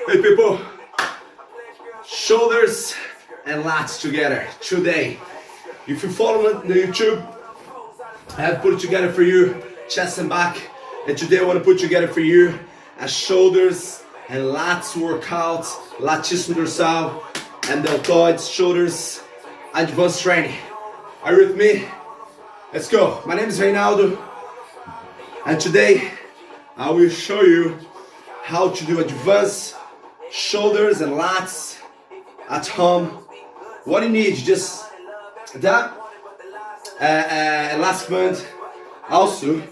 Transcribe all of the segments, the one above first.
Hey people, shoulders and lats together today. If you follow me on the YouTube, I have put it together for you, chest and back. And today I want to put together for you a shoulders and lats workout, latíssimo dorsal and deltoids, shoulders, advanced training. Are you with me? Let's go. My name is Reinaldo, and today I will show you how to do advanced shoulders and lats at home. What you need, just that last band. Also,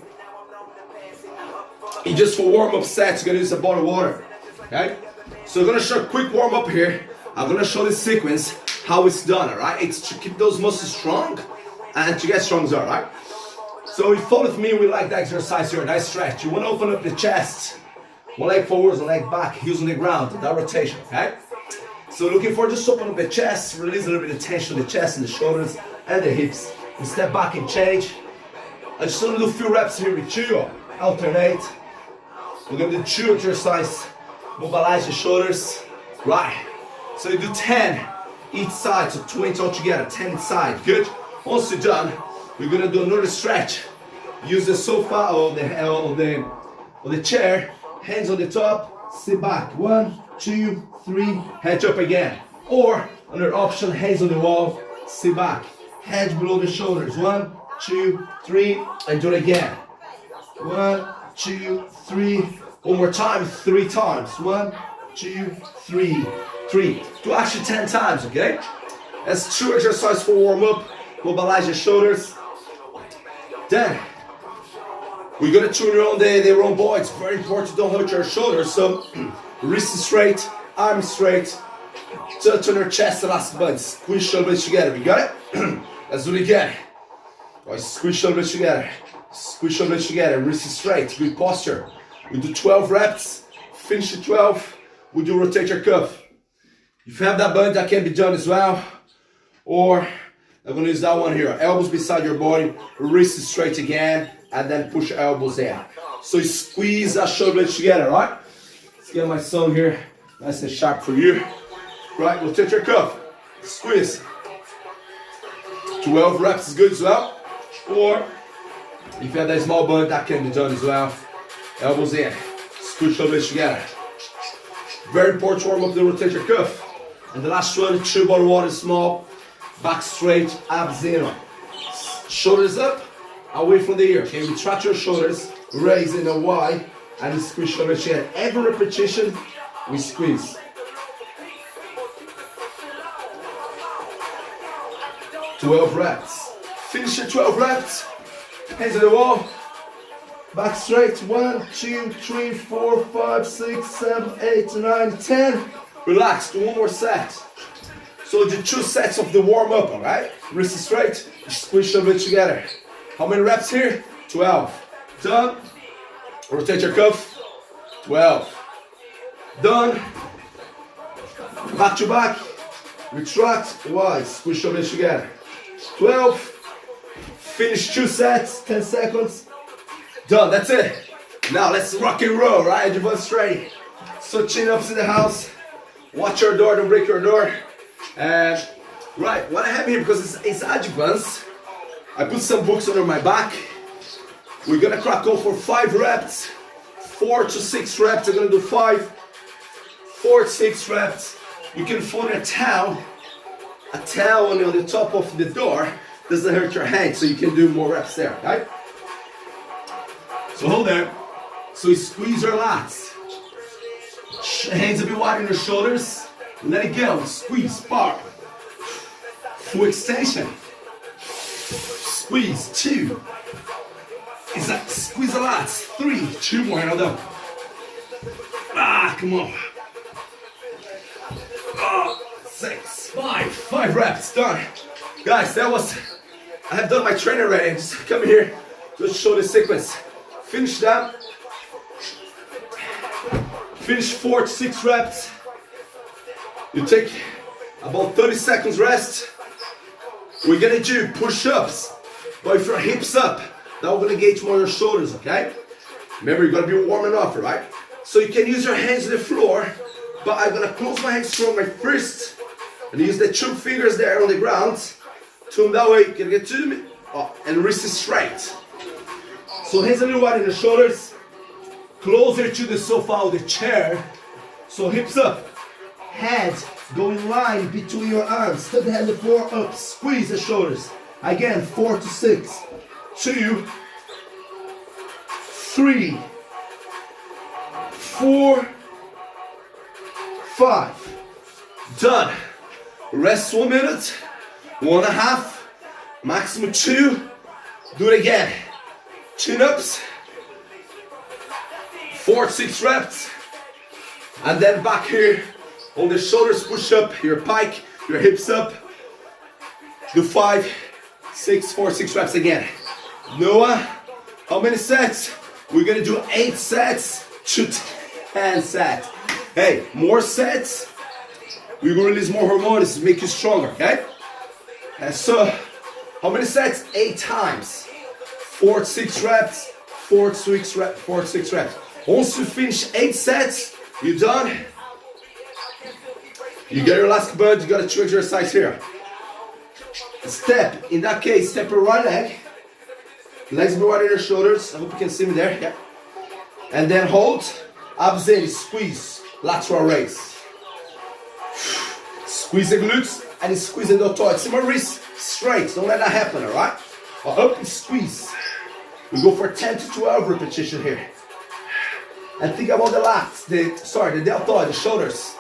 you just for warm-up sets, you're gonna use a bottle of water. Okay? So I'm gonna show a quick warm-up here. I'm gonna show the sequence how it's done. Alright? It's to keep those muscles strong and to get stronger. Alright? So if you follow with me, we like that exercise here, nice stretch. You wanna open up the chest. One leg forwards, one leg back, heels on the ground, that rotation, okay? So looking for just open up the chest, release a little bit of tension in the chest and the shoulders and the hips. And step back and change. I just want to do a few reps here with two, alternate. We're gonna do two exercises, mobilize the shoulders, right? So you do 10 each side, so 20 altogether, 10 each side, good? Once you're done, we're gonna do another stretch. Use the sofa or the chair. Hands on the top, sit back. 1, 2, 3, head up again. Or another option, hands on the wall, sit back. Head below the shoulders. 1, 2, 3, and do it again. 1, 2, 3. One more time, 3 times. 1, 2, 3, 3. Do actually 10 times, okay? That's 2 exercises for warm up. Mobilize your shoulders. Then we're gonna tune around the rhomboid. It's very important, don't hurt your shoulders. So wrist straight, arm straight, turn your chest the last bud. Squeeze shoulders together. We got it? Let's do it again. Right, squeeze shoulders together. Squeeze shoulders together. Wrist straight. Good posture. We do 12 reps. Finish the 12. We do rotate your cuff. If you have that bud, that can be done as well. Or I'm gonna use that one here. Elbows beside your body. Wrist straight again. And then push your elbows in. So you squeeze that shoulder blades together, right? Let's get my song here nice and sharp for you. Right, rotate your cuff. Squeeze. 12 reps is good as well. Or if you have that small bud, that can be done as well. Elbows in. Squeeze shoulder blades together. Very important to warm up the rotate your cuff. And the last one, 2 bottle water small. Back straight, abs in. Shoulders up. Away from the ear, okay? Retract your shoulders, raise in a Y, and you squeeze shoulders in. Every repetition, we squeeze. 12 reps. Finish your 12 reps. Hands on the wall. Back straight. 1, 2, 3, 4, 5, 6, 7, 8, 9, 10. Relax, do one more set. So do 2 sets of the warm up, alright? Wrist straight, squeeze shoulders together. How many reps here? 12. Done. Rotate your cuff. 12. Done. Back to back. Retract. Y. Squeeze shoulders together. 12. Finish 2 sets. 10 seconds. Done. That's it. Now let's rock and roll, right? Advanced training. So chin ups in the house. Watch your door. Don't break your door. And right, what I have here, because it's advanced, I put some books under my back. We're gonna crack on for 5 reps, 4 to 6 reps. I'm gonna do 5, 4 to 6 reps. You can fold a towel on the top of the door. Doesn't hurt your hand, so you can do more reps there, right? So hold there. So you squeeze your lats. Hands a bit wide on your shoulders. Let it go. Squeeze, bar. Full extension. Squeeze, 2. Squeeze a lot. 3, 2 more, another. Come on. 6, 5 reps, done. Guys, I have done my training already. Just come here, just show the sequence. Finish that. Finish 4 to 6 reps. You take about 30 seconds rest. We're gonna do push-ups, but with your hips up. That will engage more your shoulders, okay? Remember, you're gonna be warming up, right? So you can use your hands on the floor, but I'm gonna close my hands from my fist and use the 2 fingers there on the ground. Turn that way, you can get to me. Oh, and wrist is straight. So hands a little wide in the shoulders, closer to the sofa or the chair. So hips up, head go in line between your arms. Turn the head to the floor, up, squeeze the shoulders. Again, 4 to 6, 2, 3, 4, 5. Done. Rest 1 minute, 1.5, maximum 2. Do it again. Chin ups, 4 to 6 reps. And then back here on the shoulders, push up your pike, your hips up. Do 5, 6, 4, 6 reps again. Noah, how many sets? We're gonna do 8 sets to 10 sets. Hey, more sets, we're gonna release more hormones, make you stronger, okay? And so, how many sets? 8 times. 4 to 6 reps, 4 to 6 reps, 4 to 6 reps. Once you finish 8 sets, you're done. You get your last bud, you got a 2 exercise here. Step, in that case, step your right leg. Legs be wide on your shoulders. I hope you can see me there, yeah. And then hold, abs in, squeeze, lateral raise. Squeeze the glutes and squeeze the deltoids. See my wrist straight, don't let that happen, alright? Up and squeeze. We go for 10 to 12 repetition here. And think about the lats, the deltoid, the shoulders.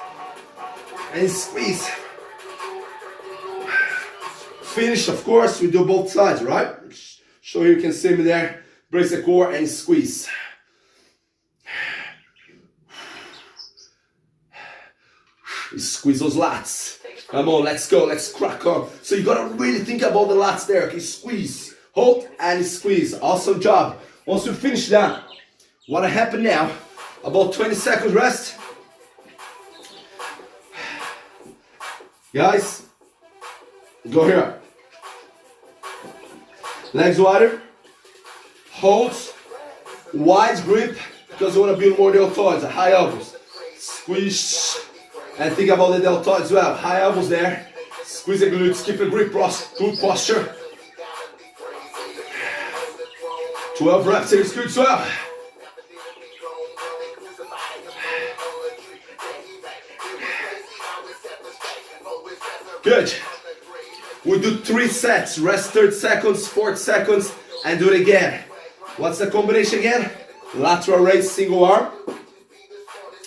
And squeeze. Finish, of course, we do both sides, right? Show you can see me there. Brace the core and squeeze. Squeeze those lats. Come on, let's go, let's crack on. So you gotta really think about the lats there, okay? Squeeze, hold, and squeeze. Awesome job. Once you finish that, what happened now, about 20 seconds rest. Guys, go here. Legs wider. Hold, wide grip, because you wanna build more deltoids, high elbows. Squeeze. And think about the deltoid as well. High elbows there. Squeeze the glutes, keep a grip posture. 12 reps here is good as well. Good. We do 3 sets. Rest 30 seconds, 40 seconds, and do it again. What's the combination again? Lateral raise, single arm.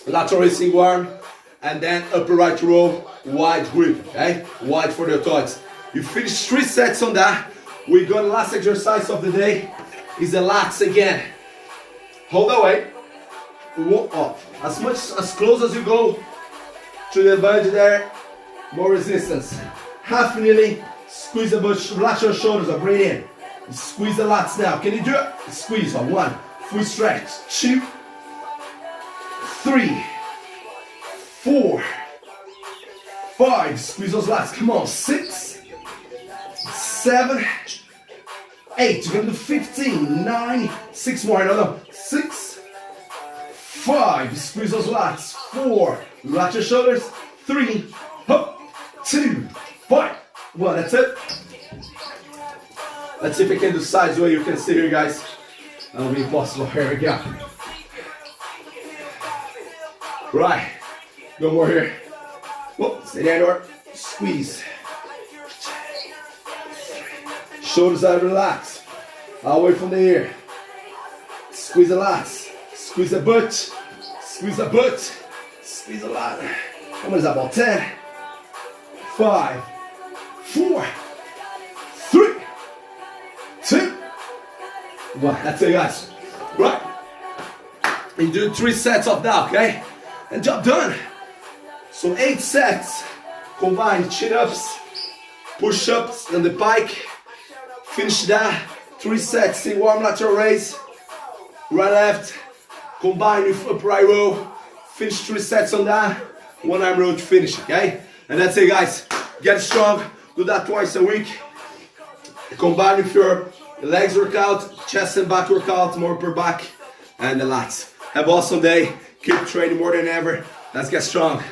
Lateral raise, single arm. And then upper right row, wide grip, okay? Wide for the deltoids. You finish 3 sets on that. We're going last exercise of the day is the lats again. Hold that way. As close as you go to the budge there, more resistance. Half kneeling, squeeze the lateral shoulders up, breathe in. Squeeze the lats now. Can you do it? Squeeze on 1, full stretch, 2, 3, 4, 5, squeeze those lats, come on, 6, 7, 8, you're gonna do 15, 9, 6 more, another, 6, 5, squeeze those lats, 4, relax your shoulders, 3, up, 2, 5, 1, that's it. Let's see if I can do sides where you can see here, guys. That'll be impossible, here we go. Right. No more here. Whoop, stay there, Nor. Squeeze. Shoulders are relaxed. Away from the ear. Squeeze the lats. Squeeze the butt. Squeeze the butt. Squeeze the lat. How much is that? About 10. 5, 4, 3, 2, 1. That's it, guys. Right. You do 3 sets of that, okay? And job done. So 8 sets, combine chin-ups, push-ups, and the pike. Finish that, 3 sets, single arm lateral raise, right left, combine with upright row, finish 3 sets on that, 1 arm row to finish, okay? And that's it, guys. Get strong, do that twice a week. Combine with your The legs workout, chest and back workout, more per back, and the lats. Have an awesome day. Keep training more than ever. Let's get strong.